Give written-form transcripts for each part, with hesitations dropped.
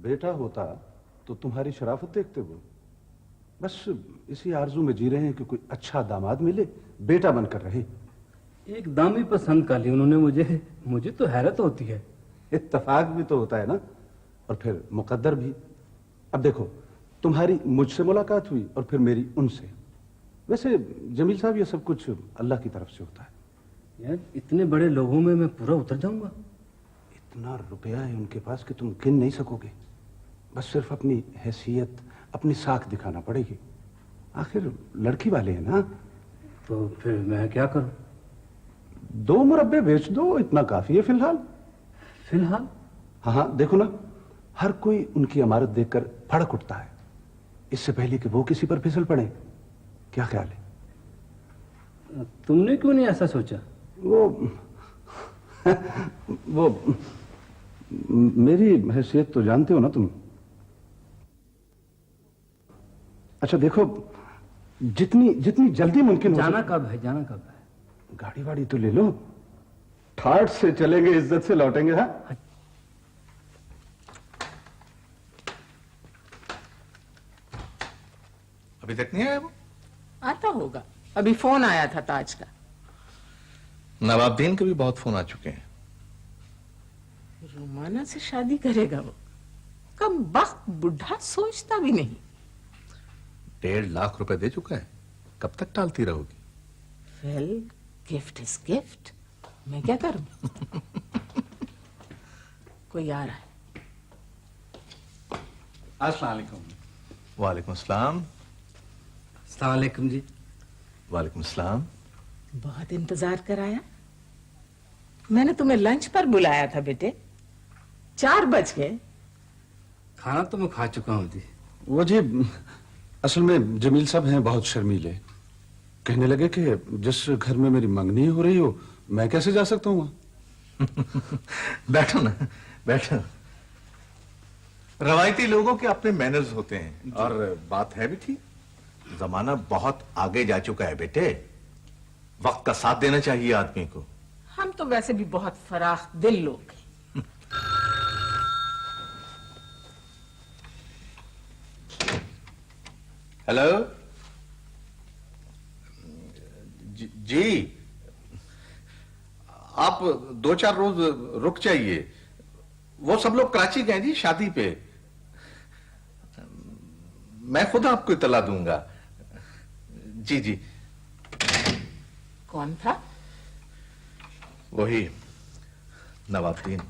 बेटा होता तो तुम्हारी शराफत देखते वो। बस इसी आरजू में जी रहे हैं कि कोई अच्छा दामाद मिले, बेटा बनकर रहे। एकदम ही पसंद कर ली उन्होंने मुझे। मुझे तो हैरत होती है। इत्तेफाक भी तो होता है ना, और फिर मुकद्दर भी। अब देखो, तुम्हारी मुझसे मुलाकात हुई और फिर मेरी उनसे। वैसे जमील साहब, ये सब कुछ अल्लाह की तरफ से होता है। यार इतने बड़े लोगों में मैं पूरा उतर जाऊंगा? इतना रुपया है उनके पास कि तुम गिन नहीं सकोगे। बस सिर्फ अपनी हैसियत, अपनी साख दिखाना पड़ेगी। आखिर लड़की वाले हैं ना। तो फिर मैं क्या करूं? 2 मुरब्बे बेच दो, इतना काफी है फिलहाल। फिलहाल? हाँ हाँ, देखो ना, हर कोई उनकी इमारत देखकर फड़क उठता है, इससे पहले कि वो किसी पर फिसल पड़े। क्या ख्याल है? तुमने क्यों नहीं ऐसा सोचा? वो मेरी हैसियत तो जानते हो ना तुम। अच्छा देखो, जितनी जितनी जल्दी मुमकिन हो। जाना कब है? जाना कब है? गाड़ी वाड़ी तो ले लो, ठाट से चलेंगे, इज्जत से लौटेंगे। हाँ, अभी तक नहीं आया वो? आता होगा, अभी फोन आया था ताज का। नवाबुद्दीन के भी बहुत फोन आ चुके हैं। रुमाना से शादी करेगा वो? कम वक्त बुढ़ा सोचता भी नहीं। 1.5 लाख रुपए दे चुका है, कब तक टालती रहोगी? वेल, गिफ्ट इज गिफ्ट, मैं क्या करूं? कोई आ रहा है। अस्सलाम वालेकुम। वालेकुम सलाम। अस्सलाम वालेकुम जी। वालेकुम सलाम। बहुत इंतजार कराया। मैंने तुम्हें लंच पर बुलाया था बेटे, 4 बज गए। खाना तो मैं खा चुका हूँ जी। वो जी, असल में जमील साहब हैं बहुत शर्मीले। कहने लगे कि जिस घर में मेरी मंगनी हो रही हो, मैं कैसे जा सकता हूँ? बैठो ना, बैठो। रवायती लोगों के अपने मैनर्स होते हैं, और बात है भी ठीक। जमाना बहुत आगे जा चुका है बेटे, वक्त का साथ देना चाहिए आदमी को। हम तो वैसे भी बहुत फराख दिल लोग हैं। हेलो जी, आप 2-4 रोज रुक जाइए। वो सब लोग कराची गए जी शादी पे। मैं खुद आपको इतला दूंगा। जी जी। कौन था? वही नवाबुद्दीन।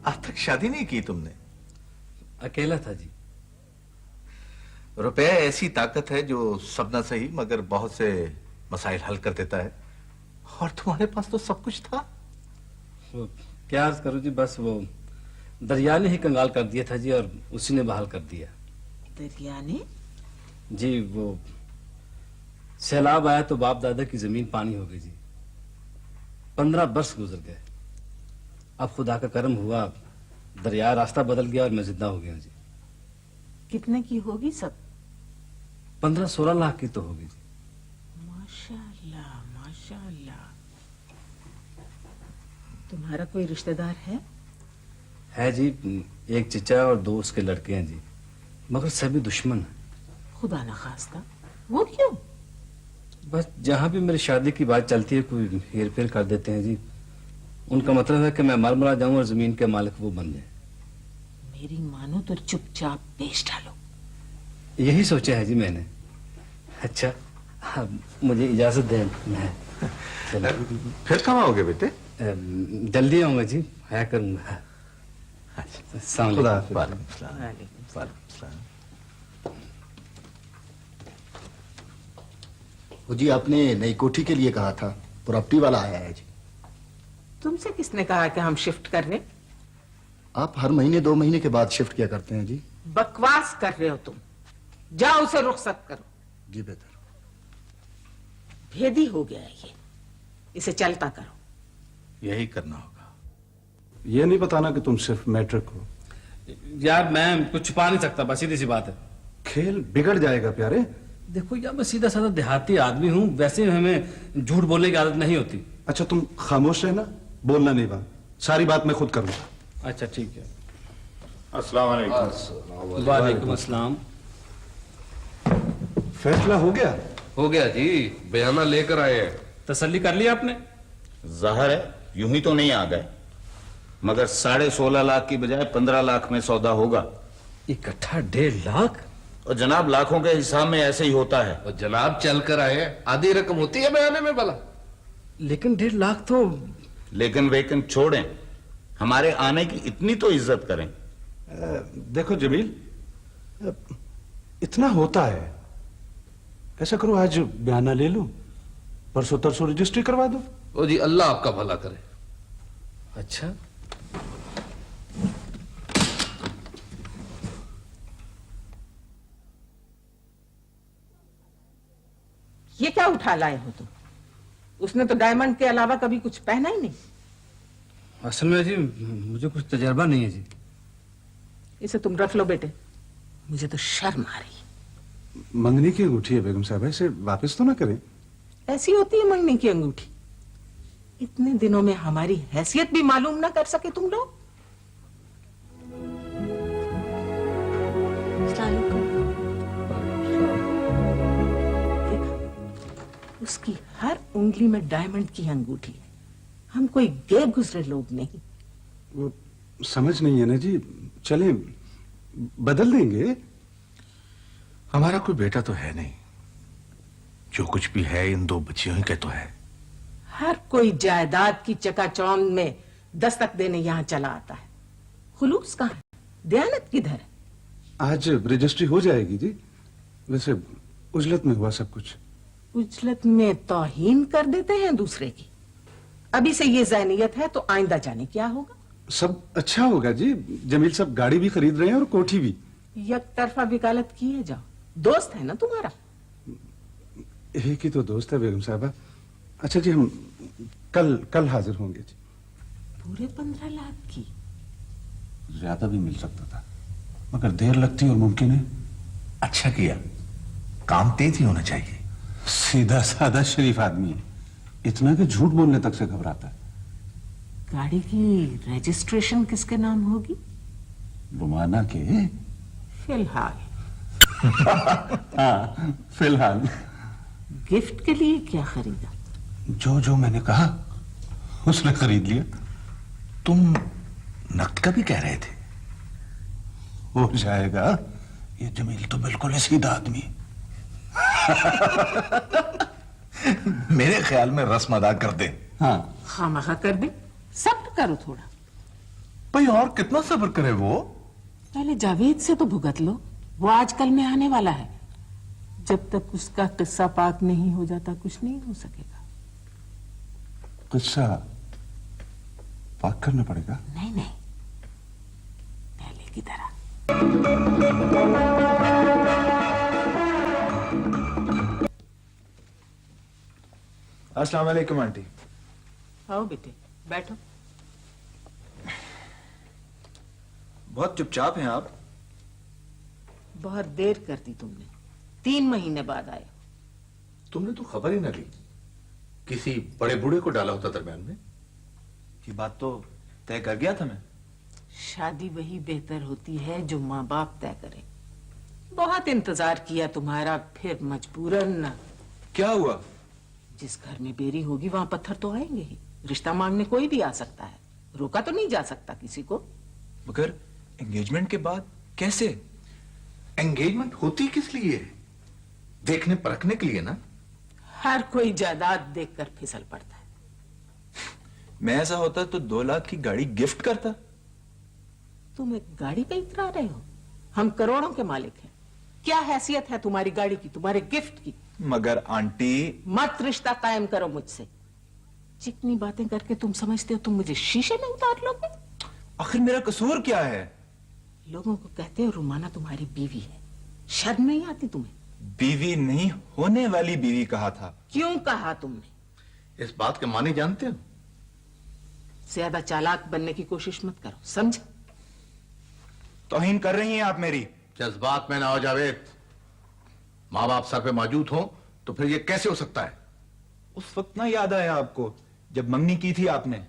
अब तक शादी नहीं की तुमने? अकेला था जी। रुपया ऐसी ताकत है जो सब ना सही मगर बहुत से मसाइल हल कर देता है, और तुम्हारे पास तो सब कुछ था। वो क्या अर्ज करूं जी, बस वो दरिया ने ही कंगाल कर दिया था जी, और उसी ने बहाल कर दिया। दरिया ने? जी, वो सैलाब आया तो बाप दादा की जमीन पानी हो गई जी। 15 बरस गुजर गए। अब खुदा का करम हुआ, दरिया रास्ता बदल गया और मैं जिंदा हो गया जी। कितने की होगी सब? 15-16 लाख की तो होगी जी। माशाल्लाह माशाल्लाह। तुम्हारा कोई रिश्तेदार है जी, एक चचा और 2 उसके लड़के हैं जी, मगर सभी दुश्मन हैं। खुदा न खास्ता। वो क्यों? बस जहां भी मेरी शादी की बात चलती है कोई हेर फेर कर देते हैं जी। उनका मतलब है कि मैं मर मरा जाऊं और जमीन के मालिक वो बन जाए। मेरी मानो तो चुपचाप बेच डालो। यही सोचा है जी मैंने। अच्छा, अब मुझे इजाजत दें, मैं चलो। फिर कब आओगे बेटे? जल्दी आऊंगा जी, आया करूंगा। अस्सलाम वालेकुम। वालेकुम सलाम। वालेकुम सलाम। वो जी, आपने नई कोठी के लिए कहा था, प्रॉपर्टी वाला आया है जी। तुमसे किसने कहा कि हम शिफ्ट कर रहे? आप हर महीने 2 महीने के बाद शिफ्ट किया करते हैं जी। बकवास कर रहे हो तुम। जाओ उसे रुखसत करो। जी बेहतर। भेदी हो गया है ये, इसे चलता करो। यही करना होगा। ये नहीं बताना कि तुम सिर्फ मैट्रिक हो। यार मैं कुछ छुपा नहीं सकता, बस सीधी सी बात है। खेल बिगड़ जाएगा प्यारे। देखो यार, मैं सीधा साधा देहाती आदमी हूँ, वैसे हमें झूठ बोलने की आदत नहीं होती। अच्छा तुम खामोश रहना, बोलना नहीं बात, सारी बात मैं खुद करूंगा। अच्छा ठीक है। अस्सलाम वालेकुम। वालेकुम अस्सलाम। फैसला हो गया? हो गया जी, बयाना लेकर आए हैं। तसल्ली कर लिया आपने? जाहिर है यूं ही तो नहीं आ गए, मगर 16.5 लाख की बजाय 15 लाख में सौदा होगा। इकट्ठा 1.5 लाख? और जनाब लाखों के हिसाब में ऐसे ही होता है। और जनाब चल कर आए हैं, आधी रकम होती है बयाने में भला। लेकिन 1.5 लाख तो। लेकिन वेकिन छोड़ें, हमारे आने की इतनी तो इज्जत करें। देखो जमील, इतना होता है, ऐसा करो आज बयाना ले लो, परसों तरसों रजिस्ट्री करवा दो। ओ जी, अल्लाह आपका भला करे। अच्छा ये क्या उठा लाए हो तुम? उसने तो डायमंड के अलावा कभी कुछ पहना ही नहीं। असल में जी मुझे कुछ तजर्बा नहीं है जी। इसे तुम रख लो बेटे, मुझे तो शर्म आ रही है। मंगनी की अंगूठी है बेगम साहब, इसे वापस तो ना करें। ऐसी होती है मंगनी की अंगूठी? इतने दिनों में हमारी हैसियत भी मालूम ना कर सके तुम लोग। उसकी हर उंगली में डायमंड की अंगूठी है। हम कोई गए गुजरे लोग नहीं। वो समझ नहीं है ना जी, चलें बदल देंगे। हमारा कोई बेटा तो है नहीं, जो कुछ भी है इन 2 बच्चियों ही के तो है। हर कोई जायदाद की चकाचौंध में दस्तक देने यहां चला आता है। खुलूस कहां है? दयानत किधर है? आज रजिस्ट्री हो जाएगी जी। वैसे उजलत में हुआ सब कुछ। उजलत में तौहीन कर देते हैं दूसरे की। अभी से ये ज़हनियत है तो आइंदा जाने क्या होगा। सब अच्छा होगा जी। जमील साहब गाड़ी भी खरीद रहे हैं और कोठी भी। एक तरफा वकालत किए जाओ, दोस्त है ना तुम्हारा। एक ही तो दोस्त है बेगम साहबा। अच्छा जी, हम कल हाजिर होंगे जी। पूरे 15 लाख की? ज्यादा भी मिल सकता था, मगर देर लगती और मुमकिन है। अच्छा किया, काम तेज ही होना चाहिए। सीधा साधा शरीफ आदमी है, इतना कि झूठ बोलने तक से घबराता है। गाड़ी की रजिस्ट्रेशन किसके नाम होगी? रुमाना के। फिलहाल हाँ फिलहाल। गिफ्ट के लिए क्या खरीदा? जो जो मैंने कहा उसने खरीद लिया। तुम नकद का भी कह रहे थे। हो जाएगा, ये जमील तो बिल्कुल सीधा आदमी है। मेरे ख्याल में रस्म अदा कर दे। हाँ खामखा कर दे, सब्र करो थोड़ा। भाई और कितना सब्र करे वो? पहले जावेद से तो भुगत लो, वो आजकल में आने वाला है। जब तक उसका किस्सा पाक नहीं हो जाता कुछ नहीं हो सकेगा। किस्सा पाक करना पड़ेगा? नहीं नहीं, पहले की तरह। अस्सलाम वालेकुम आंटी। आओ बेटे बैठो। बहुत चुपचाप हैं आप। बहुत देर कर दी तुमने, 3 महीने बाद आए। तुमने तो खबर ही ना ली, किसी बड़े बूढ़े को डाला होता दरमियान में। ये बात तो तय कर गया था मैं। शादी वही बेहतर होती है जो माँ बाप तय करें। बहुत इंतजार किया तुम्हारा, फिर मजबूरन। क्या हुआ? जिस घर में बेरी होगी वहां पत्थर तो आएंगे ही। रिश्ता मांगने कोई भी आ सकता है, रोका तो नहीं जा सकता किसी को। मगर एंगेजमेंट के बाद कैसे? एंगेजमेंट होती किस लिए है? देखने परखने के लिए ना। हर कोई जायदाद देखकर फिसल पड़ता है। मैं ऐसा होता तो 2 लाख की गाड़ी गिफ्ट करता। तुम एक गाड़ी पे इतरा रहे हो? हम करोड़ों के मालिक हैं। क्या हैसियत है तुम्हारी गाड़ी की, तुम्हारे गिफ्ट की? मगर आंटी। मत रिश्ता कायम करो मुझसे। चिकनी बातें करके तुम समझते हो तुम मुझे शीशे में उतार लोगे? आखिर मेरा कसूर क्या है? लोगों को कहते हो रुमाना तुम्हारी बीवी है, शर्म नहीं आती तुम्हें? बीवी नहीं, होने वाली बीवी कहा था। क्यों कहा तुमने? इस बात के माने जानते हो? ज्यादा चालाक बनने की कोशिश मत करो, समझ? तौहीन कर रही हैं आप मेरी। जज्बात में ना हो जावेद। माँ बाप सर पे मौजूद हो तो फिर ये कैसे हो सकता है? उस वक्त ना याद आया आपको जब मंगनी की थी आपने?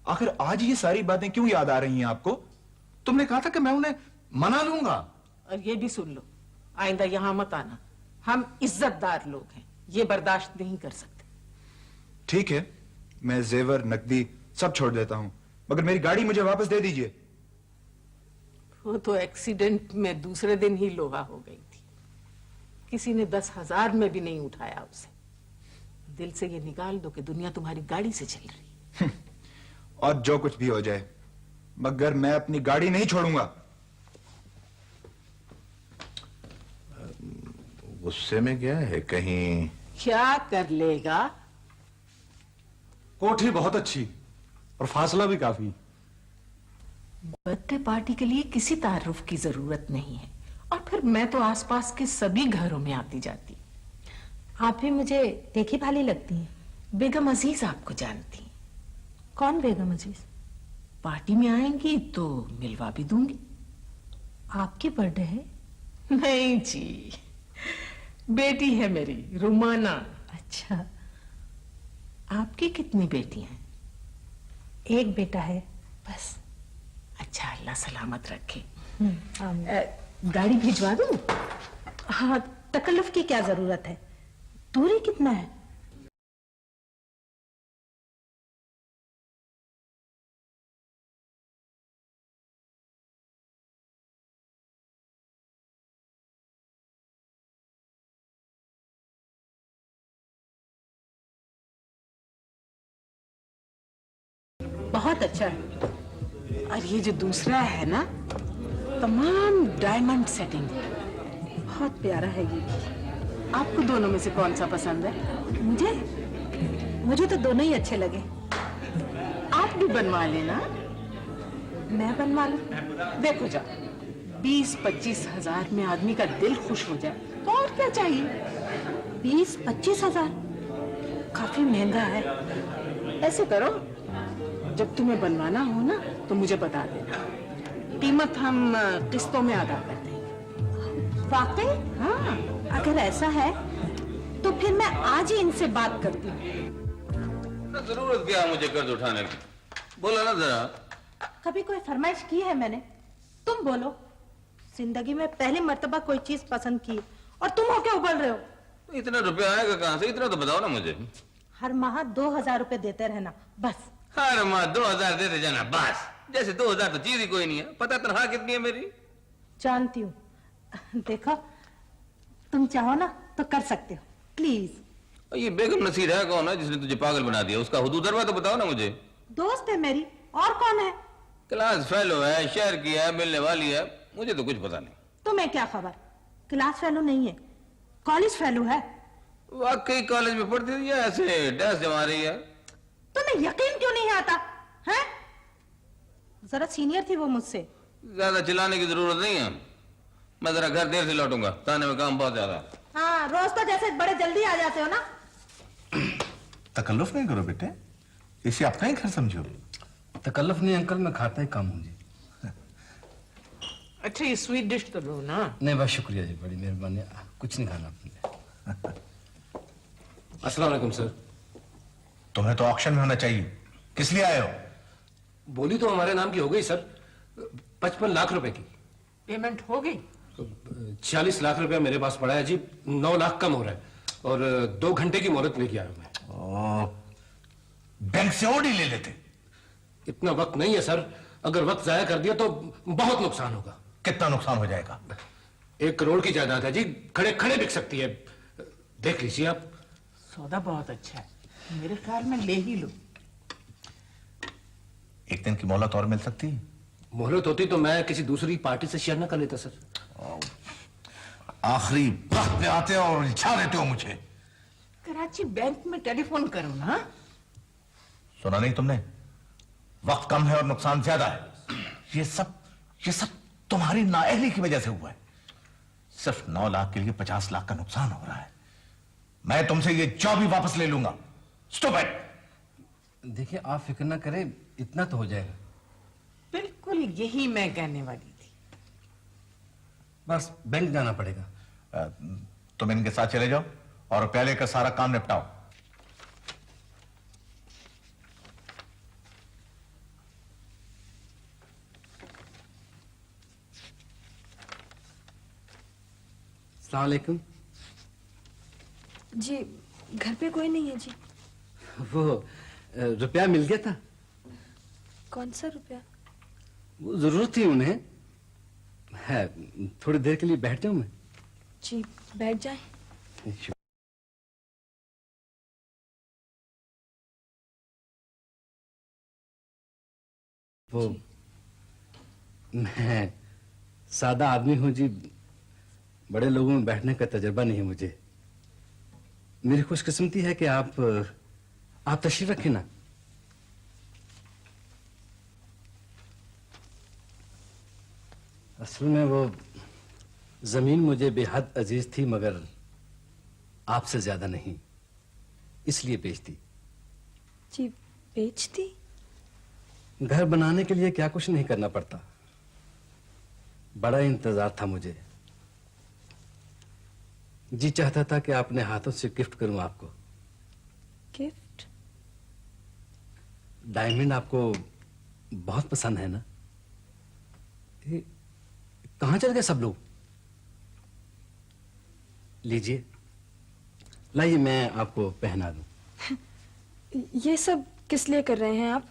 आखिर आज ये सारी बातें क्यों याद आ रही हैं आपको? तुमने कहा था कि मैं उन्हें मना लूंगा। और ये भी सुन लो, आइंदा यहां मत आना। हम इज्जतदार लोग हैं, ये बर्दाश्त नहीं कर सकते। ठीक है, मैं जेवर नकदी सब छोड़ देता हूं, मगर मेरी गाड़ी मुझे वापस दे दीजिए। वो तो एक्सीडेंट में दूसरे दिन ही लोहा हो गई थी, किसी ने 10,000 में भी नहीं उठाया उसे। दिल से ये निकाल दो कि दुनिया तुम्हारी गाड़ी से चल रही। और जो कुछ भी हो जाए, मगर मैं अपनी गाड़ी नहीं छोड़ूंगा। गुस्से में क्या है? कहीं क्या कर लेगा? कोठी बहुत अच्छी और फासला भी काफी। बर्थडे पार्टी के लिए किसी तारुफ की जरूरत नहीं है, और फिर मैं तो आसपास के सभी घरों में आती जाती। आप भी मुझे देखी भाली लगती हैं। बेगम अजीज आपको जानती। कौन बेगम अजीज? पार्टी में आएंगी तो मिलवा भी दूंगी। आपकी बर्थडे है? नहीं जी, बेटी है मेरी रुमाना। अच्छा, आपकी कितनी बेटियां हैं? एक बेटा है बस। अच्छा, अल्लाह सलामत रखे। आमीन। गाड़ी भिजवा दूं? हाँ, तकल्लुफ की क्या जरूरत है? दूरी कितना है? बहुत अच्छा है। और ये जो दूसरा है ना, तमाम डायमंड सेटिंग, बहुत प्यारा है ये। आपको दोनों में से कौन सा पसंद है? मुझे तो दोनों ही अच्छे लगे। आप भी बनवा लेना। मैं बनवा लूं? देखो जा, 20-25 हजार में आदमी का दिल खुश हो जाए तो और क्या चाहिए? 20-25 हजार काफी महंगा है। ऐसे करो, जब तुम्हें बनवाना हो ना तो मुझे बता देना, कीमत हम किस्तों में अदा कर देंगे। वाकई? हाँ, अगर ऐसा है तो फिर मैं आज ही इनसे बात करती हूँ। जरूरत क्या है मुझे कर्ज उठाने की? बोला ना जरा। कभी कोई फरमाइश की है मैंने? तुम बोलो। जिंदगी में पहली मर्तबा कोई चीज पसंद की और तुम हो क्या उबल रहे हो? इतना रुपया आएगा कहाँ से? इतना तो बताओ ना मुझे। हर माह 2,000 रुपए देते रहना बस। हर माह 2,000 देते जाना बस? जैसे 2,000 तो चीज ही कोई नहीं है। पता तनख्वाह कितनी है मेरी? जानती हूँ। देखो, तुम चाहो ना तो कर सकते हो, प्लीज। ये बेगम नसीर है कौन है जिसने तुझे पागल बना दिया? उसका हुदूद दरवा तो बताओ ना मुझे। दोस्त है मेरी, और कौन है? क्लास फेलो है, शहर की है, मिलने वाली है, मुझे तो कुछ पता नहीं। तुम्हें क्या खबर? क्लास फेलो नहीं है, कॉलेज फेलो है। वाकई कॉलेज में पढ़ती थी या ऐसे डांस जमा रही है? तुम्हें यकीन क्यों नहीं आता है? जरा सीनियर थी वो मुझसे। ज्यादा चिल्लाने की जरूरत नहीं है। मैं जरा घर देर से लौटूंगा, थाने में काम बहुत ज्यादा। हाँ, रोज तो जैसे बड़े जल्दी आ जाते हो ना। तकल्लुफ नहीं करो बेटे, इसे अपना ही घर समझो। तकल्लुफ नहीं अंकल, मैं खाता ही कम हूँ जी। अच्छा, ये स्वीट डिश तो दो ना। नहीं बस शुक्रिया जी, बड़ी मेहरबानी। कुछ नहीं खाना आपने। अस्सलाम वालेकुम सर। तुम्हें तो ऑक्शन में होना चाहिए। किस लिए आए हो? बोली तो हमारे नाम की हो गई सर, 55 लाख रुपए की। पेमेंट हो गई? 46 लाख रुपया मेरे पास पड़ा है जी। 9 लाख कम हो रहा है और 2 घंटे की मोहलत लेके आया हूं मैं। बैंक से और ही ले लेते। इतना वक्त नहीं है सर, अगर वक्त जाया कर दिया तो बहुत नुकसान होगा। कितना नुकसान हो जाएगा? 1 करोड़ की जायदाद है जी, खड़े खड़े बिक सकती है, देख लीजिए आप। सौदा बहुत अच्छा है, मेरे ख्याल में ले ही लो। एक दिन की मोहलत और मिल सकती है। मोहलत होती तो मैं किसी दूसरी पार्टी से शेयर न कर लेता सर। आखिरी वक्त पे आते हो और उलझा देते हो मुझे। कराची बैंक में टेलीफोन करो ना। सुना नहीं तुमने? वक्त कम है और नुकसान ज्यादा है। ये सब तुम्हारी नाअहली की वजह से हुआ है। सिर्फ 9 लाख के लिए 50 लाख का नुकसान हो रहा है। मैं तुमसे ये जॉब ही वापस ले लूंगा। Stop it. देखिए, आप फिक्र ना करें, इतना तो हो जाएगा। बिल्कुल यही मैं कहने वाली थी। बस बैंक जाना पड़ेगा। तुम इनके साथ चले जाओ और रुपया लेकर सारा काम निपटाओ। अस्सलाम वालेकुम। जी घर पे कोई नहीं है जी। वो रुपया मिल गया था। कौन सा रुपया? वो जरूरत थी उन्हें। है, थोड़ी देर के लिए बैठ जाऊं मैं? जी बैठ जाए। वो मैं सादा आदमी हूं जी, बड़े लोगों में बैठने का तजुर्बा नहीं है मुझे। मेरी खुशकिस्मती है कि आप तशरीफ रखें ना। असल में वो जमीन मुझे बेहद अजीज थी, मगर आपसे ज्यादा नहीं, इसलिए बेच दी। जी बेच दी? घर बनाने के लिए क्या कुछ नहीं करना पड़ता। बड़ा इंतजार था मुझे। जी चाहता था कि अपने हाथों से गिफ्ट करूं आपको। गिफ्ट? डायमंड आपको बहुत पसंद है ना? कहां चल गए सब लोग? लीजिए, लाइए मैं आपको पहना दूं। ये सब किस लिए कर रहे हैं आप?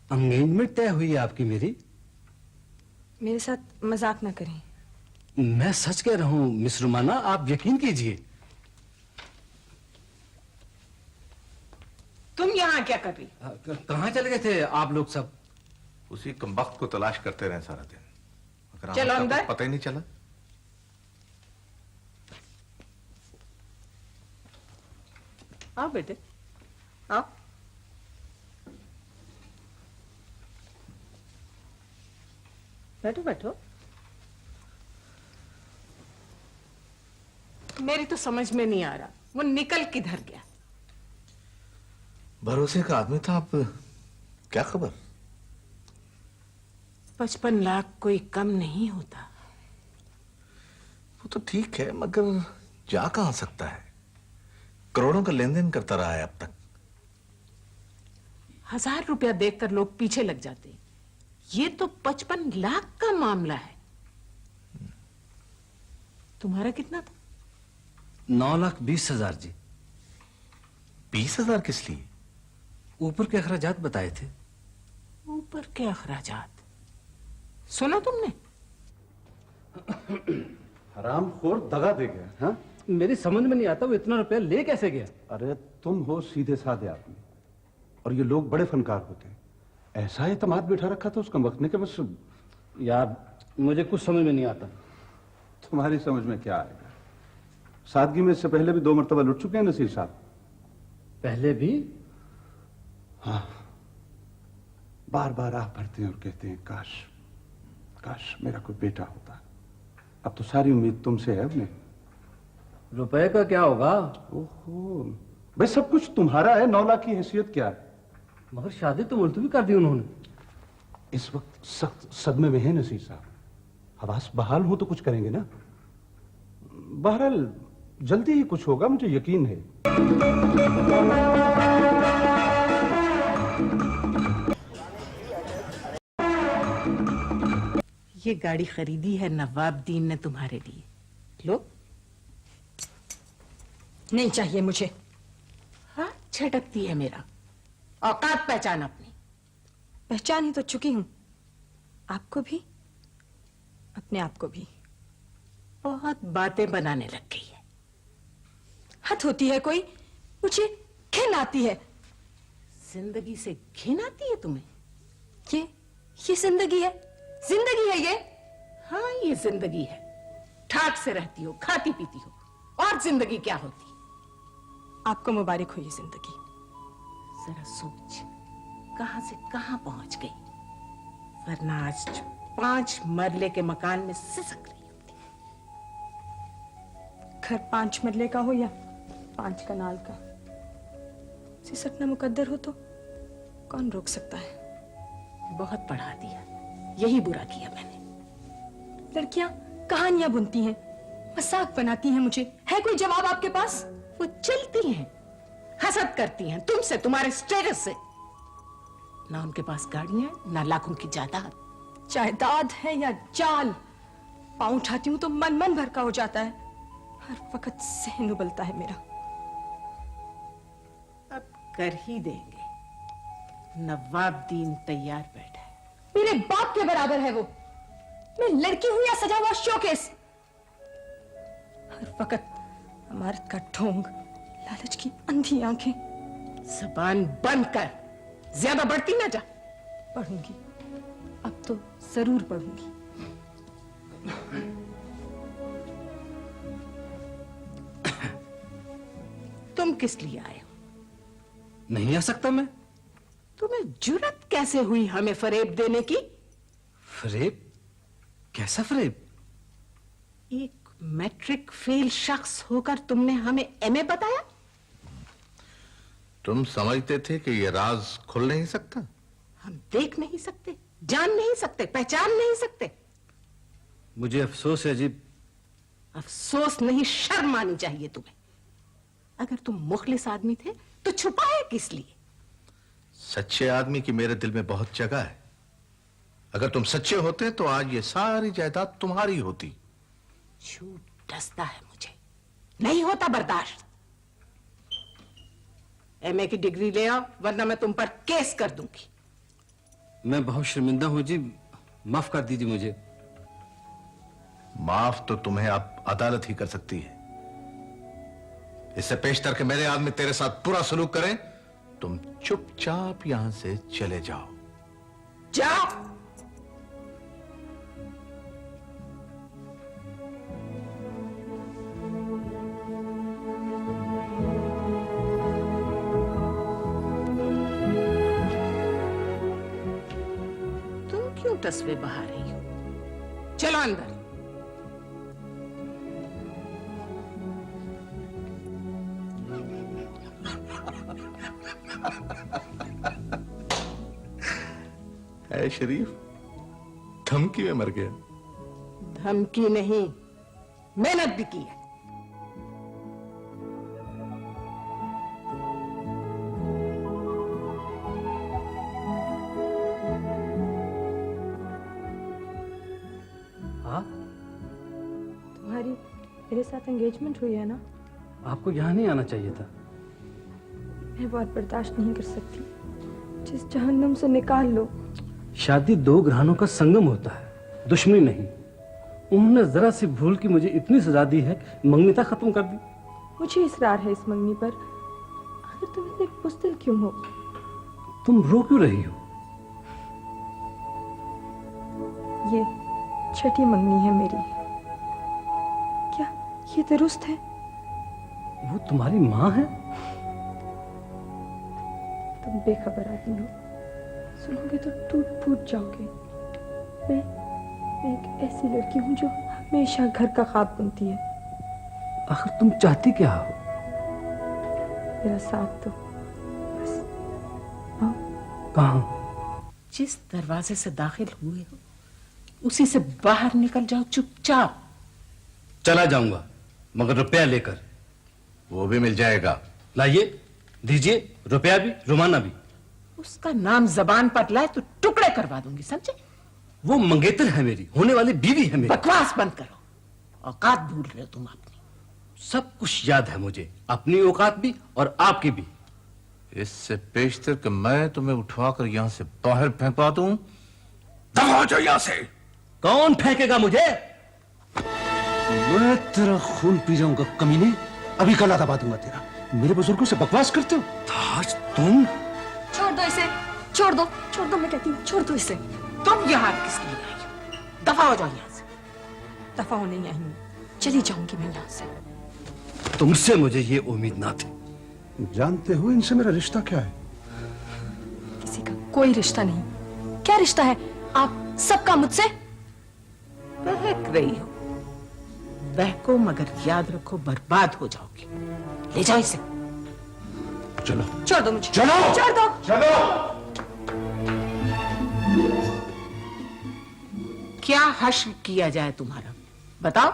एंगेजमेंट तय हुई है आपकी मेरी। मेरे साथ मजाक ना करें। मैं सच कह रहा हूं मिस रुमाना, आप यकीन कीजिए। तुम यहाँ क्या कर रही? कहां चले गए थे आप लोग सब? उसी कमबख्त को तलाश करते रहे सारा दिन, मगर चलो हमें अंदर। कुछ पता ही नहीं चला। आओ बेटे, आओ। बैठो बैठो। मेरी तो समझ में नहीं आ रहा वो निकल किधर गया। भरोसे का आदमी था, आप क्या खबर? 55 लाख कोई कम नहीं होता। वो तो ठीक है, मगर जा कहां सकता है? करोड़ों का लेन देन करता रहा है अब तक। 1000 रुपया देखकर लोग पीछे लग जाते। ये तो 55 लाख का मामला है। तुम्हारा कितना था? 9,20,000 जी। 20,000 किस लिए? ऊपर के अखराजात बताए थे। ऊपर के अखराजात सुना तुमने? हरामखोर दगा दे गया। हाँ, मेरी समझ में नहीं आता वो इतना रुपया ले कैसे गया। अरे तुम हो सीधे साधे आदमी, और ये लोग बड़े फनकार होते हैं। ऐसा एतमाद बिठा रखा था उसका वक्त ने कि बस। यार मुझे कुछ समझ में नहीं आता। तुम्हारी समझ में क्या आएगा? सादगी में इससे पहले भी 2 मरतबा लुट चुके हैं नसीर साहब। पहले भी? हाँ, बार बार आह भरते हैं और कहते हैं काश काश मेरा कोई बेटा होता। अब तो सारी उम्मीद तुमसे है उन्हें। रुपए का क्या होगा? ओहो, भाई सब कुछ तुम्हारा है। 9 लाख की हैसियत क्या है? मगर शादी तो मुलतवी कर दी उन्होंने। इस वक्त सख्त सदमे में है नसीर साहब। हवास बहाल हो तो कुछ करेंगे ना। बहरहाल जल्दी ही कुछ होगा, मुझे यकीन है। ये गाड़ी खरीदी है नवाबदीन ने तुम्हारे लिए। लो। नहीं चाहिए मुझे। हाँ, झटकती है मेरा। औकात पहचान अपनी। पहचान ही तो चुकी हूं, आपको भी अपने आप को भी। बहुत बातें बनाने लग गई है। हद होती है कोई, मुझे घिन आती है। जिंदगी से घिन आती है तुम्हें? ये जिंदगी है? जिंदगी है ये? हाँ, ये जिंदगी है। ठाट से रहती हो, खाती पीती हो, और जिंदगी क्या होती? आपको मुबारक हो ये जिंदगी। जरा सोच, कहां से कहां पहुंच गई, वरना आज 5 मरले के मकान में सिसक रही होती। घर 5 मरले का हो या 5 कनाल का, सिसकना मुकद्दर हो तो कौन रोक सकता है? बहुत पढ़ा दिया, यही बुरा किया मैंने। लड़कियां कहानियां बुनती हैं, मजाक बनाती हैं मुझे। है कोई जवाब आपके पास? वो चलती हैं, हसद करती हैं तुमसे, तुम्हारे स्टेटस से। ना उनके पास गाड़ियां, ना लाखों की जायदाद। जायदाद है या जाल, पाँव उठाती हूँ तो मन भरका हो जाता है। हर वक्त सहन उबलता है मेरा। अब कर ही देंगे, नवाबदीन तैयार बैठा है। मेरे बाप के बराबर है वो। मैं लड़की हूं या सजा हुआ शोकेस? हर वक्त अमारत का ढोंग, लालच की अंधी आंखें। जबान बंद कर, ज्यादा बढ़ती ना जा। पढ़ूंगी, अब तो जरूर पढ़ूंगी। तुम किस लिए आए हो? नहीं आ सकता मैं। तुम्हें जुर्रत कैसे हुई हमें फरेब देने की? फरेब? कैसा फरेब? एक मैट्रिक फेल शख्स होकर तुमने हमें एमए बताया? तुम समझते थे कि ये राज खुल नहीं सकता? हम देख नहीं सकते, जान नहीं सकते, पहचान नहीं सकते। मुझे अफसोस है अजीब। अफसोस नहीं, शर्म आनी चाहिए तुम्हें। अगर तुम मुखलिस आदमी थे तो छुपाए किस लिए? सच्चे आदमी की मेरे दिल में बहुत जगह है। अगर तुम सच्चे होते तो आज ये सारी जायदाद तुम्हारी होती। झूठ डसता है मुझे, नहीं होता बर्दाश्त। एमए की डिग्री ले आओ, वरना मैं तुम पर केस कर दूंगी। मैं बहुत शर्मिंदा हूं जी, माफ कर दीजिए मुझे। माफ तो तुम्हें अब अदालत ही कर सकती है। इससे पेशतर के मेरे आदमी तेरे साथ पूरा सलूक करें, तुम चुपचाप यहां से चले जाओ। जाओ। तुम क्यों तस्वीर बहा रही हो? चलो अंदर। है शरीफ, धमकी में मर गया। धमकी नहीं, मेहनत भी की है। हाँ, तुम्हारी मेरे साथ एंगेजमेंट हुई है ना? आपको यहाँ नहीं आना चाहिए था। मैं बहुत बर्दाश्त नहीं कर सकती, जिस जहन्नुम से निकाल लो। शादी दो घरानों का संगम होता है, दुश्मनी नहीं। उन्होंने जरा सी भूल की मुझे इतनी सजा दी है कि मंगनीता खत्म कर दी। मुझे इसरार है इस मंगनी पर। आखिर तुम इतने बुज़दिल क्यों हो? तुम रो क्यों रही हो? ये छठी मंगनी है मेरी। क्या ये दुरुस्त है? वो तुम्हारी माँ है? तुम बेखबर आदमी हो, सुनोगे तो टूट फूट जाओगे। मैं एक ऐसी लड़की हूं जो हमेशा घर का ख्वाब बुनती है। आखिर तुम चाहती क्या हो? मेरा साथ तो बस। आओ। कहाँ? जिस दरवाजे से दाखिल हुए हो उसी से बाहर निकल जाओ चुपचाप। चला जाऊंगा, मगर रुपया लेकर। वो भी मिल जाएगा। लाइए, दीजिए, रुपया भी, रुमाना भी। उसका नाम जबान पर लाए तो टुकड़े करवा दूंगी, समझे? वो मंगेतर है मेरी, होने वाली बीवी है मेरी। बकवास बंद करो, औकात भूल रहे हो तुम अपनी। सब कुछ याद है मुझे, अपनी औकात भी और आपकी भी। इससे पेशतर कि मैं तुम्हें उठवाकर यहां से बाहर फेंकवा दूं। दफा हो जाओ यहां से। कौन फेंकेगा मुझे? मैं तेरा खून पी जाऊंगा कमीने। अभी गला दबा दूंगा तेरा। मेरे बुजुर्गों से बकवास करते हो? आज तुम। छोड़ दो इसे, छोड़ दो मैं कहती हूँ, छोड़ दो इसे। तुम यहाँ किस लिए आई हो? दफा हो जाओ यहाँ से। दफा होने नहीं आई हूँ, चली जाऊंगी मैं यहाँ से। तुमसे मुझे ये उम्मीद ना थी। जानते हो इनसे मेरा रिश्ता क्या है? किसी का कोई रिश्ता नहीं। क्या रिश्ता है आप सबका मुझसे? बहक रही हो, बहको, मगर याद रखो बर्बाद हो जाओगी। ले जाओ इसे। चलो। छोड़ दो मुझे। चलो। छोड़ दो। चलो। क्या हश्र किया जाए तुम्हारा, बताओ।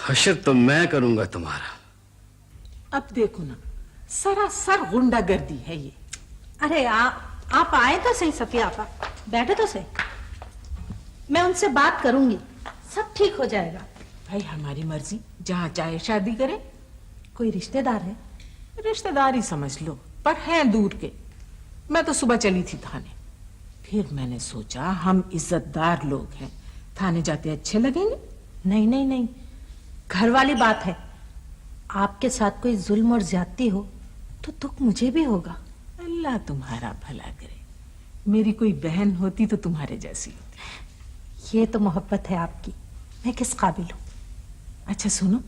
हश्र तो मैं करूंगा तुम्हारा। अब देखो ना, सरासर गुंडागर्दी है ये। अरे आप आए तो सही सफिया आपा, बैठे तो सही। मैं उनसे बात करूंगी, सब ठीक हो जाएगा। भाई हमारी मर्जी, जहाँ चाहे शादी करे। कोई रिश्तेदार है? रिश्तेदार ही समझ लो, पर हैं दूर के। मैं तो सुबह चली थी थाने, फिर मैंने सोचा हम इज्जतदार लोग हैं, थाने जाते अच्छे लगेंगे। नहीं नहीं नहीं, घर वाली बात है। आपके साथ कोई जुल्म और ज्यादती हो तो दुख मुझे भी होगा। अल्लाह तुम्हारा भला करे। मेरी कोई बहन होती तो तुम्हारे जैसी होती। ये तो मोहब्बत है आपकी, मैं किस काबिल हूं। अच्छा सुनो,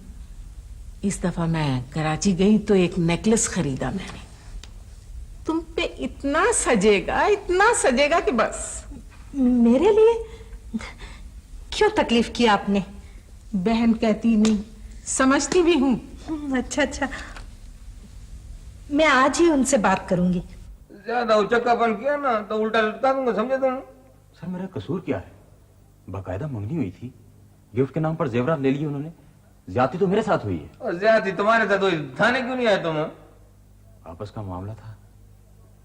इस दफा मैं कराची गई तो एक नेकलेस खरीदा मैंने। तुम पे इतना सजेगा कि बस। मेरे लिए? क्यों तकलीफ की आपने? बहन कहती नहीं, समझती भी हूं। अच्छा अच्छा, मैं आज ही उनसे बात करूंगी। ज्यादा उचक्कापन किया ना तो उल्टा लटका दूंगा, समझे तुम? सर मेरा कसूर क्या है? बाकायदा मंगनी हुई थी, गिफ्ट के नाम पर जेवरात ले लिए उन्होंने। ज्यादती तो मेरे साथ हुई है। और ज्यादती तुम्हारे साथ हुई, थाने क्यों नहीं आए तुम? आपस का मामला था,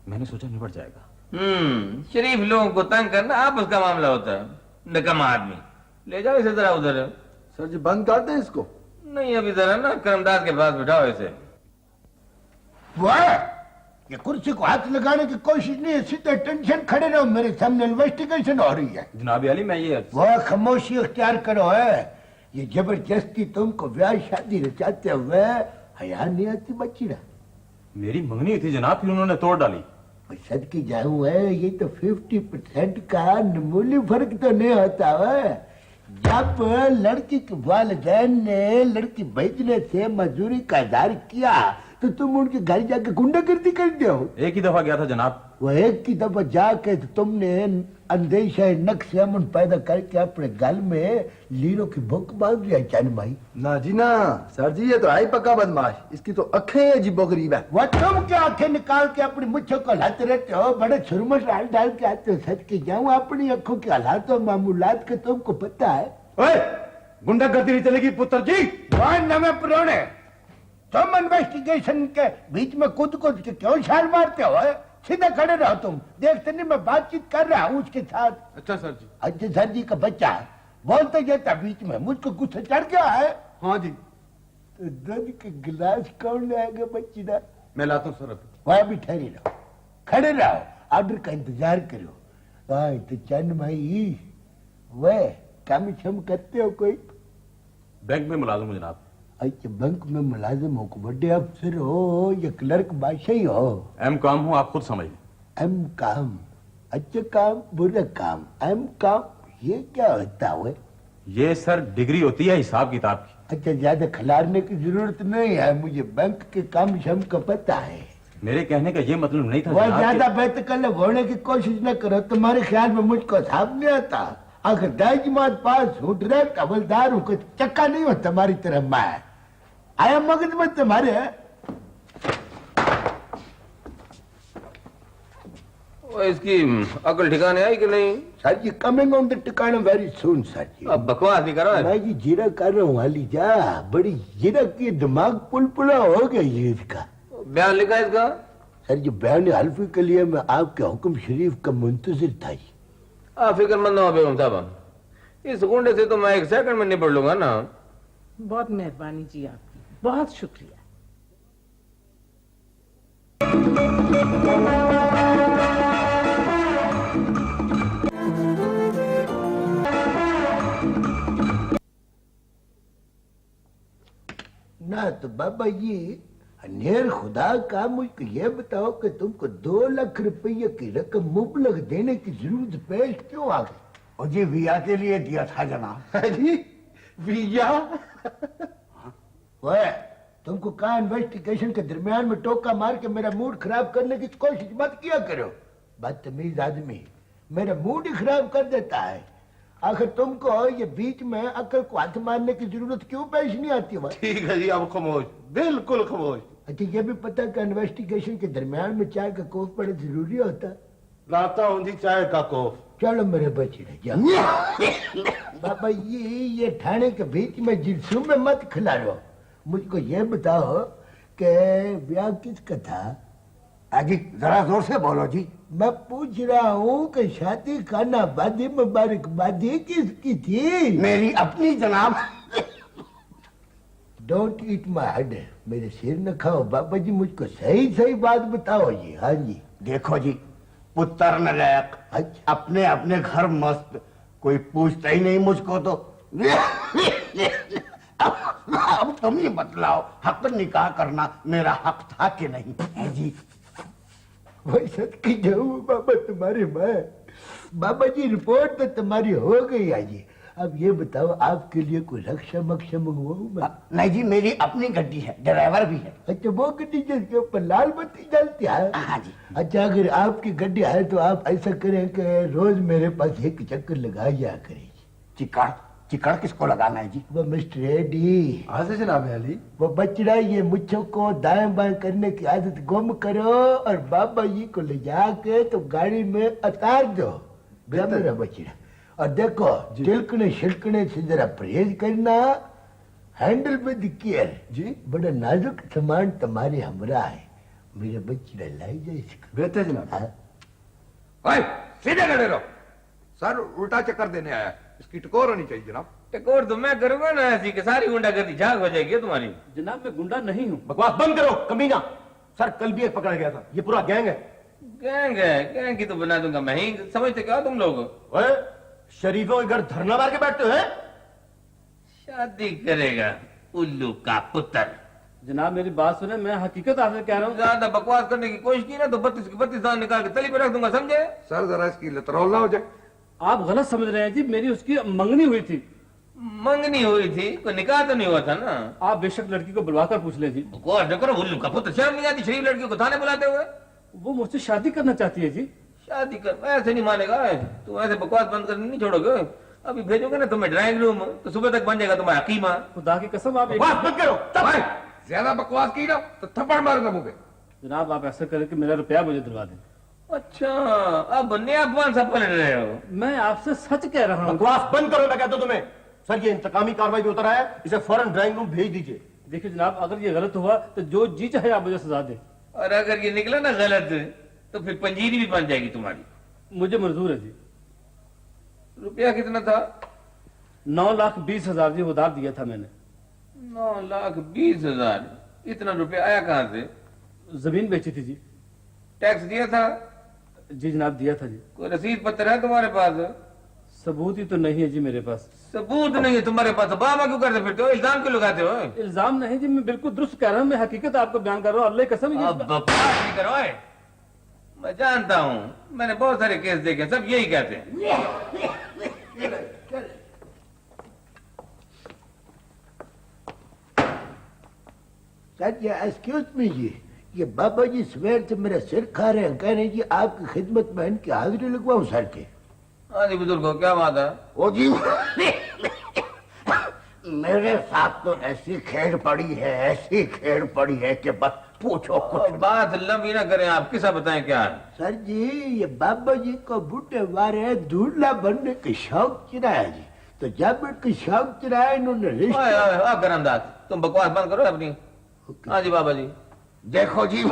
मैंने सोचा निबट जाएगा। शरीफ लोगों को तंग करना आपस का मामला होता है। निकम्मा आदमी, ले जाओ इसे जरा उधर। सर जी बंद कर दें इसको? नहीं, अभी जरा ना करमदास के पास बिठाओ इसे। वाह, ये कुर्सी को हाथ लगाने की कोशिश नहीं है, सीधे टेंशन खड़े रहो। मेरे सामने इन्वेस्टिगेशन हो रही है। जनाब अली, मैं ये वह खामोशी अख्तियार करो है। ये जबरदस्ती तुमको ब्याह शादी रचाते हुए हया नहीं आती बच्ची ना। मेरी मंगनी हुई थी जनाब, फिर उन्होंने तोड़ डाली। सदकी जाऊं है, ये तो 50% का मामूली फर्क तो नहीं होता है। जब लड़की के वालिदैन ने लड़की भेजने से मजदूरी का इज़हार किया तो तुम उनके घर जाके गुंडागर्दी कर दो। एक ही दफा गया था जनाब। वो एक ही दफा जाके तो तुमने अंदेशा नक्श अमन पैदा करके अपने गल में लीरों की भूख बांध दिया। चन भाई ना जी ना, सर जी ये तो आई पक्का बदमाश, इसकी तो अखें अजीबोगरीब है। वह तुम क्या आंखें निकाल के अपनी मुच्छों को लाते रहते हो, बड़े सुरमस डाल डाल के आते हो। सच के जाऊं, अपनी आंखों के हालात और मामूलात के तुमको पता है। ओए, गुंडागर्दी नहीं चलेगी पुत्र जी। वह नवे पुराने तुम इन्वेस्टिगेशन के बीच में कूद कूद के क्यों छाल मारते हो? सीधे खड़े रहो तुम, देखते नहीं मैं बातचीत कर रहा हूँ उसके साथ। अच्छा सर जी। अच्छा सर जी का बच्चा बोलते जाता बीच में, मुझको गुस्सा चढ़ गया है। हाँ जी। तो दूध के गिलास कौन लाएगा बच्ची ना? मैं लाता हूँ सर। वहां भी ठहरे रहो, खड़े रहो, ऑर्डर का इंतजार करो। हाँ तो चंद भाई, वह काम शम करते हो कोई? बैंक में मुलाजिम हूं जनाब। अच्छा, बैंक में मुलाजिम हो, को बड़े अफसर हो या क्लर्क बादशाही हो? एम काम हूं, आप खुद समझ लें। एम काम? अच्छा काम बुरा काम, एम काम, ये क्या होता है? ये सर डिग्री होती है हिसाब किताब की। अच्छा, ज्यादा खिलारने की जरूरत नहीं है, मुझे बैंक के काम शम का पता है। मेरे कहने का ये मतलब नहीं था वह जनाब ज्यादा बेतकल्लफ होने की कोशिश न करो, तुम्हारे ख्याल में मुझको हिसाब नहीं आता। अगर दाजमात पास हूँ, डायरेक्ट हवलदार हूँ, कुछ चक्का नहीं हो तुम्हारी तरह। मैं आया मगज में तुम्हारे। इसकी अकल ठिकाने आई कि नहीं? Sir ji coming on the ठिकाना वेरी सून सर जी। अब बकवास नहीं करो। मैं जी जीरा कर रहा हूँ वाली जा, बड़ी जीरा की दिमाग पुलपुला हो गया ये इसका। बयान लिखा इसका? सर जी बयान हल्फी के लिए मैं आपके हुक्म शरीफ का मुंतजिर था जी। फिक्रमंद हो बेगम साहब, इस गुंडे से तो मैं 1 सेकंड में निपट लूंगा ना। बहुत मेहरबानी जी आपकी, बहुत शुक्रिया। ना तो बाबा जी, नेर खुदा का मुझको ये बताओ कि तुमको 2 लाख रुपये की रकम मुबलग देने की जरूरत पेश क्यों आ गई? और जी वीजा के लिए दिया था जनाब। जी वीजा? वह तुमको कहा इन्वेस्टिगेशन के दरमियान में टोका मार के मेरा मूड खराब करने की कोशिश मत किया करो। बदतमीज आदमी मेरा मूड ही खराब कर देता है। आखिर तुमको ये बीच में अकल को हाथ मारने की जरूरत क्यों पेश नहीं आती? ठीक है जी, अब खामोश, बिल्कुल खामोश। अच्छा, ये भी पता कि इन्वेस्टिगेशन के दरमियान में चाय का कोफ बड़ा जरूरी होता? लाता हूँ जी चाय का कोफ। चलो मेरे बच्चे जाओ। बाबा ये ठाणे के बीच में जिल्सू में मत खिलाओ। मुझको ये बताओ कि ब्याह किसका था? अजी जरा जोर से बोलो जी। मैं पूछ रहा हूँ कि शादी खाना बादी मुबारकबादी किसकी थी? मेरी अपनी जनाब। डोंट ईट माई हेड, मेरे सिर न खाओ बाबा जी, मुझको सही सही बात बताओ जी। हाँ जी। देखो जी, पुत्र नलायक, अपने अपने घर मस्त, कोई पूछता ही नहीं मुझको तो। अब तुम ही बतलाओ, हक निकाह करना मेरा हक था कि नहीं? है जी। वही सच की जाऊँ बाबा तुम्हारे मैं। बाबा जी रिपोर्ट तो तुम्हारी हो गई है जी। अब ये बताओ आपके लिए कोई रक्षा मक्षा मंगवाऊं मैं? नहीं जी, मेरी अपनी गड्डी है, ड्राइवर भी है। अच्छा वो गड्डी जिसके ऊपर लाल बत्ती जलती है? हाँ जी। अच्छा अगर आपकी गड्डी है तो आप ऐसा करें कि रोज मेरे पास एक चक्कर लगा जा करें। चिकड़ चिकड़ किसको लगाना है जी? वो मिस्टर एडी। हाँ से जनाब अली। वो बचड़ा ये मुच्छों को दाएं बाएं करने की आदत गुम करो और बाबा जी को ले जाके तो गाड़ी में उतार दो। मेरा बचड़ा। और देखो तिलकने छिलकने से जरा परहेज करना, हैंडल विद केयर जी। बड़ा नाजुक सामान तुम्हारे हमरा है, मेरे बच्चे लाई जाए। बेहतर जनाब। भाई सीधे खड़े रहो, सर उल्टा चक्कर देने आया, इसकी टकोर होनी चाहिए जनाब। टकोर तो मैं करूंगा ना, ऐसी कि सारी गुंडागर्दी झाग हो जाएगी तुम्हारी। जनाब मैं गुंडा नहीं हूँ। बकवास बंद करो कमीना। सर कल भी एक पकड़ा गया था, ये पूरा गैंग है। गैंग की तो बना दूंगा मैं ही। समझते क्या तुम लोग? शरीफों के घर धरना मार के बैठते हैं। शादी करेगा उल्लू का पुत्र। जनाब मेरी बात सुने, मैं हकीकत आपसे कह रहा हूँ। ज्यादा बकवास करने की कोशिश की ना तो 32 की 32 दांत निकाल के तली पे रख दूंगा, समझे? सर जरा इसकी लतरौल ना हो जाए। आप गलत समझ रहे हैं जी, मेरी उसकी मंगनी हुई थी। मंगनी हुई थी? कोई निकाह तो नहीं हुआ था ना? आप बेशक लड़की को बुलवाकर पूछ ले जी। बकवास न करो, उल्लू का पुत्र। शर्म नहीं आती शरीफ लड़की को थाने बुलाते हुए? वो मुझसे शादी करना चाहती है जी। शादी कर? ऐसे नहीं मानेगा। तुम ऐसे बकवास बंद कर नहीं छोड़ोगे। अभी भेजोगे ना तुम्हें ड्राइंग रूम, तो सुबह तक बन जाएगा तुम्हारा हकीमा। खुदा की कसम आप बकवास मत करो। भाई ज्यादा बकवास की ना तो थप्पड़ मारूंगा मुंह पे। जनाब आप ऐसा करें कि मेरा रुपया मुझे दिलवा दें। अच्छा अब नया अफवान सब पलट रहे हो। मैं आपसे सच कह रहा हूँ। बकवास बंद करो, मैं कहता हूं तुम्हें। सर ये इंतकामी कार्रवाई भी उतर आया है, इसे फौरन ड्राइंग रूम भेज दीजिए। देखिए जनाब, अगर ये गलत हुआ तो जो जी चाहे आप मुझे सजा दें। और अगर ये निकला ना गलत तो फिर पंजीरी भी बन जाएगी तुम्हारी। मुझे मंजूर है जी। रुपया कितना था? 9,20,000 जी उधार दिया था मैंने। 9,20,000? इतना रुपया आया कहाँ से? जमीन बेची थी जी। टैक्स दिया था? जी जनाब दिया था जी। कोई रसीद पत्र है तुम्हारे पास? सबूत ही तो नहीं है जी मेरे पास। सबूत नहीं है तुम्हारे पास? बाबा क्यों करते फिरते हो? इल्जाम क्यों लगाते हो? इल्जाम नहीं जी, मैं बिल्कुल दुरुस्त कह रहा हूँ। मैं हकीकत आपको बयान कर रहा हूँ, अल्लाह की कसम। अब बकवास नहीं करो। मैं जानता हूँ, मैंने बहुत सारे केस देखे, सब यही कहते हैं। सर ये एक्सक्यूज मी जी, ये बाबा जी सवेर से मेरा सिर खा रहे हैं, कह रहे हैं जी आपकी खिदमत में इनकी हाजिरी लगवाऊं सर के। हाँ जी बुजुर्गो, क्या बात है? ओ जी मेरे साथ तो ऐसी खेड़ पड़ी है, ऐसी खेड़ पड़ी है कि बस पूछो कुछ। बात लंबी ना करें, आप किसा बताएं क्या है? सर जी ये बाबा जी को बूढ़े वारे दूल्हा बनने के शौक चिराया जी, तो जब इनके शौक चिराया इन्होंने रिश्ता। गरमदास तुम बकवास बंद करो अपनी। हाँ जी बाबा जी। देखो जी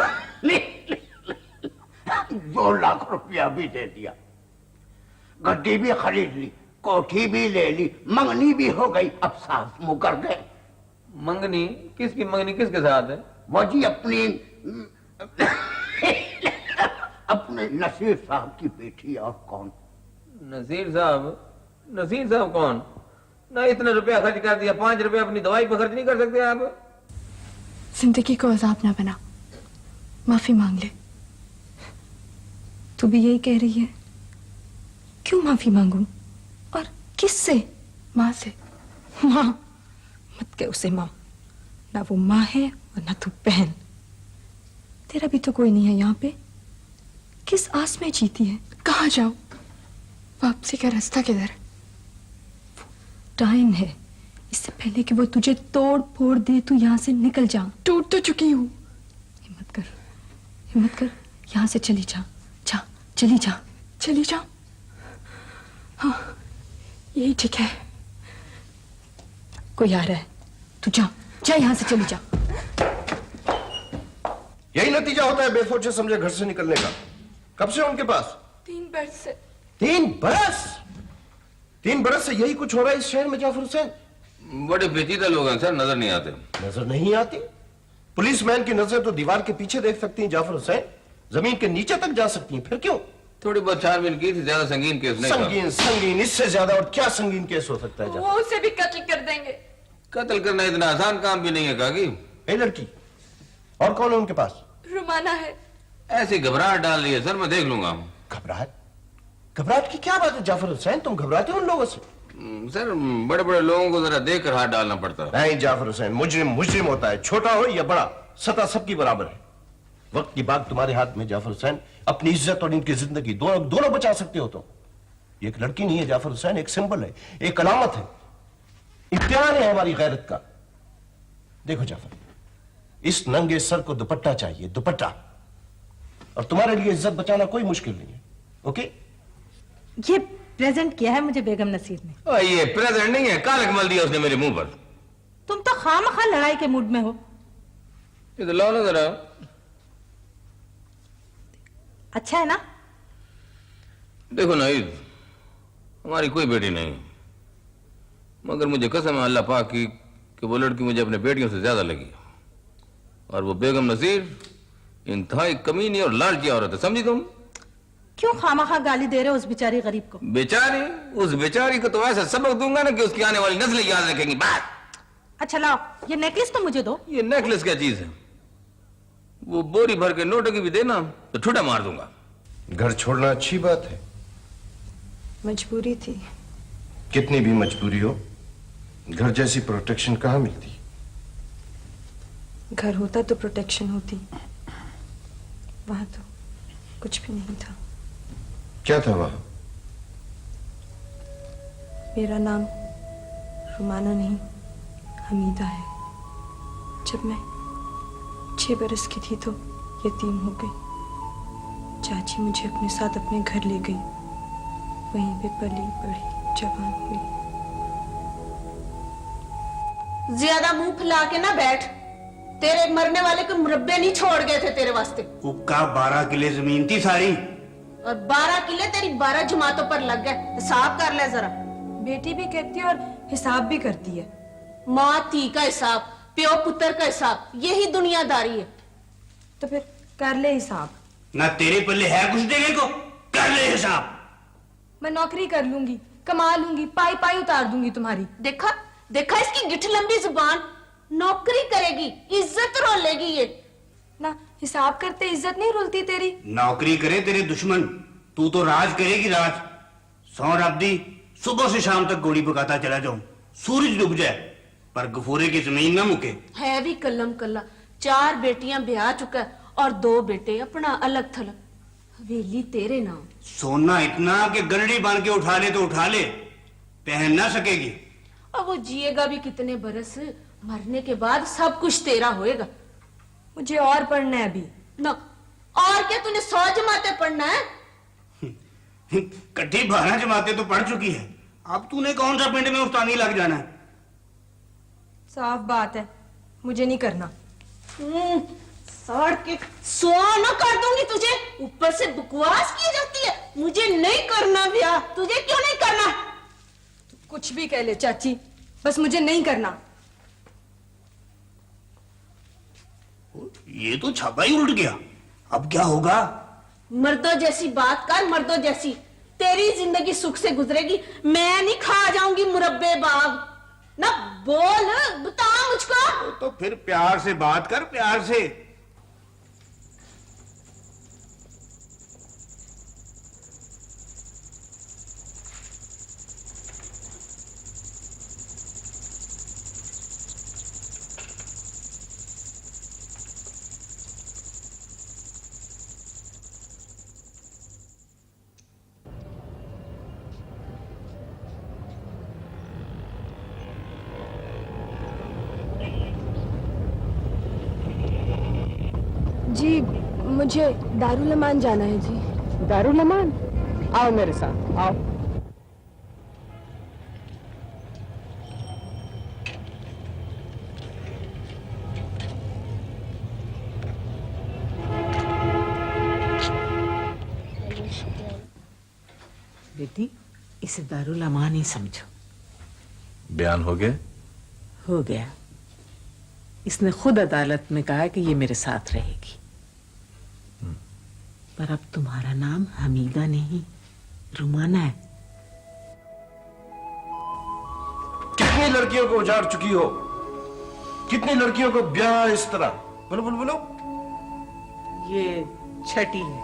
2 लाख रुपया भी दे दिया, गड्डी भी खरीद ली, कोठी भी ले ली, मंगनी भी हो गई, अब साफ मुकर गए। मंगनी? किसकी मंगनी? किसके साथ है? वो जी अपनी अपने नसीर साहब की बेटी। और कौन? नसीर साहब? नसीर साहब कौन? ना इतना रुपया खर्च कर दिया, 5 रुपया अपनी दवाई पर खर्च नहीं कर सकते आप? जिंदगी को अजाब ना बना, माफी मांग ले। तू भी यही कह रही है? क्यों माफी मांगूं? और किससे? माँ से। माँ मत कह उसे माँ, ना वो माँ है और ना तू बहन। तेरा भी तो कोई नहीं है यहाँ पे, किस आस में जीती है? कहाँ जाऊं? वापसी का रास्ता किधर? टाइम है, इससे पहले कि वो तुझे तोड़ फोड़ दे तू यहाँ से निकल जा। टूट तो चुकी हूँ। हिम्मत कर, हिम्मत कर, यहाँ से चली जा। जा, चली जा, चली जा। हाँ, यही ठीक है। कोई आ रहा है। तू जा, जा यहाँ से चली जा। यही नतीजा होता है बेसोचे समझे घर से निकलने का। कब से उनके पास? 3 बरस से। 3 बरस? 3 बरस से यही कुछ हो रहा है इस शहर में जाफर हुसैन? बड़े पेचीदा लोग हैं सर, नजर नहीं आते। नजर नहीं आती? पुलिसमैन की नजर तो दीवार के पीछे देख सकती है जाफर हुसैन, जमीन के नीचे तक जा सकती है, फिर क्यों? थोड़ी बहुत छानबीन की थी, ज्यादा संगीन केस नहीं था। संगीन संगीन, इससे ज्यादा और क्या संगीन केस हो सकता है जाफर? वो उसे भी कत्ल कर देंगे। कत्ल करना इतना आसान काम भी नहीं है काकी। ए लड़की, और कौन है उनके पास? रुमाना है। ऐसी घबराहट डाल रही है सर, मैं देख लूंगा। घबराहट? घबराहट की क्या बात है जाफर हुसैन, तुम घबराते हो उन लोगों से? सर बड़े बड़े लोगों को जरा देख कर हाथ डालना पड़ता है। नहीं जाफर हुसैन, मुजरिम मुजरिम होता है, छोटा हो या बड़ा, सता सबकी बराबर है। वक्त की बात तुम्हारे हाथ में जाफर हुसैन, अपनी इज्जत और इनकी जिंदगी दोनों बचा सकते हो तुम। ये एक लड़की नहीं है जाफर हुसैन, एक सिंबल है, एक अलामत है, इम्तिहान है हमारी गैरत का। देखो जाफर, इस नंगे सर को दुपट्टा चाहिए, दुपट्टा, और तुम्हारे लिए इज्जत बचाना कोई मुश्किल नहीं है। ओके? ये प्रेजेंट किया है मुझे बेगम नसीर ने। ये प्रेजेंट नहीं है, कालक मल दिया उसने मेरे मुंह पर। तुम तो खामखा लड़ाई के मूड में हो। ये तो लाओ ना जरा। अच्छा है ना? देखो नाइद, हमारी कोई बेटी नहीं, मगर मुझे कसम है अल्लाह पाक की कि वो लड़की मुझे अपने बेटियों से ज्यादा लगी। और वो बेगम नसीर इंतहाई कमीनी और लालची औरत है, समझी तुम? क्यों खामखा गाली दे रहे हो उस बेचारी गरीब को? बेचारी? उस बेचारी को तो ऐसा सबक दूंगा ना कि उसकी आने वाली नस्लें याद रखेंगी। बात। अच्छा लाओ, ये नेकलेस तो मुझे दो। ये नेकलेस क्या चीज है? वो बोरी भर के नोटों की भी देना तो ठुडा मार दूंगा। घर छोड़ना अच्छी बात है, मजबूरी थी। कितनी भी मजबूरी हो, घर जैसी प्रोटेक्शन कहाँ मिलती? घर होता तो प्रोटेक्शन होती, वहां तो कुछ भी नहीं था। क्या था वहां? मेरा नाम रुमाना नहीं, हमीदा है। जब मैं 6 बरस की थी तो यतीम हो गई। चाची मुझे अपने साथ अपने घर ले गई, वहीं पे पली बड़ी जवान हुई। ज्यादा मुंह फैला के ना बैठ, तेरे मरने वाले को मुरब्बे नहीं छोड़ गए थे तेरे वास्ते। उक्का 12 किले जमीन थी सारी, और 12 किले तेरी 12 जमातों पर लग गए। हिसाब कर ले जरा। बेटी भी कहती है और हिसाब भी करती है। माँ धी का हिसाब, प्यो पुत्र का हिसाब, यही दुनियादारी है। तो फिर कर ले हिसाब। ना तेरे पल्ले है कुछ देने को, कर ले हिसाब। मैं नौकरी कर लूंगी, कमा लूंगी, पाई पाई उतार दूंगी तुम्हारी। देखा देखा इसकी गिठ लंबी जुबान। नौकरी करेगी, इज्जत रोलेगी ये। ना हिसाब करते इज्जत नहीं रुलती तेरी। नौकरी करे तेरे दुश्मन, तू तो राज करेगी राज। सौ रब्दी, सुबह से शाम तक गोली पकाता चला जाऊं, सूरज डूब जाए पर गफूरे की जमीन ना मुके। है भी कलम कल्ला, 4 बेटियां ब्याह चुका है और 2 बेटे अपना अलग थलग। हवेली तेरे नाम। सोना इतना कि गरड़ी बांध के उठा ले तो उठा ले, पहन ना सकेगी। और वो जिएगा भी कितने बरस, मरने के बाद सब कुछ तेरा होएगा। मुझे और पढ़ना है अभी। ना और क्या, तूने 100 जमातें पढ़ना है? कट्ठी 12 जमातें तो पढ़ चुकी है, अब तूने कौन सा पिंड में उस्तानी लग जाना है? साफ बात है, मुझे नहीं करना। साड़ के 100 ना कर दूंगी तुझे, ऊपर से बकवास की जाती है। मुझे नहीं करना ब्याह, तुझे क्यों नहीं करना? कुछ भी कह ले चाची, बस मुझे नहीं करना। ये तो छापा ही उल्ट गया, अब क्या होगा? मर्दों जैसी बात कर, मर्दों जैसी। तेरी जिंदगी सुख से गुजरेगी, मैं नहीं खा जाऊंगी मुरब्बे बाग। ना बोल, बता मुझको। तो फिर प्यार से बात कर, प्यार से। जी मुझे दारुल अमान जाना है जी। दारुल अमान? आओ मेरे साथ, आओ। इसे दारुल अमान ही समझो। बयान हो गया? हो गया। इसने खुद अदालत में कहा कि ये मेरे साथ रहेगी। पर अब तुम्हारा नाम हमीदा नहीं, रुमाना है। कितनी लड़कियों को उजाड़ चुकी हो, कितनी लड़कियों को ब्याह इस तरह। बोलो बोलो बोलो। ये छठी है।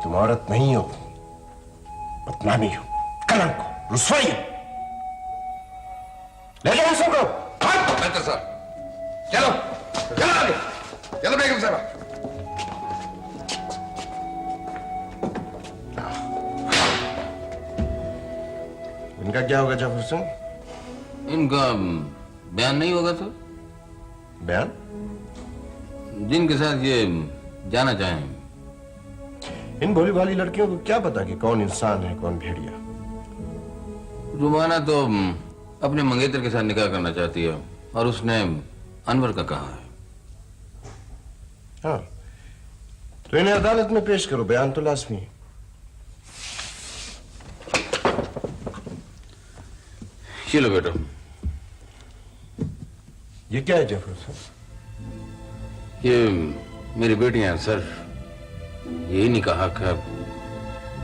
तुम औरत नहीं हो, बदनामी हो, कलंक हो, रुसवाई हो। ले जाओ सबको। बेहतर साहब, चलो चलो आगे, चलो बेगम साहब। इनका क्या होगा जाफर सिंह? इनका बयान नहीं होगा सर। बयान? जिनके साथ ये जाना चाहें। इन भोली भाली लड़कियों को क्या पता कि कौन इंसान है कौन भेड़िया। रुमाना तो अपने मंगेतर के साथ निकाह करना चाहती है और उसने अनवर का कहा है। हाँ, तो इन्हें अदालत में पेश करो, बयान तो लाजमी है। चलो बेटा। ये क्या है जफर साहब? ये मेरी बेटियां हैं सर, यही नहीं का हक है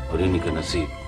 और इन्हीं का नसीब।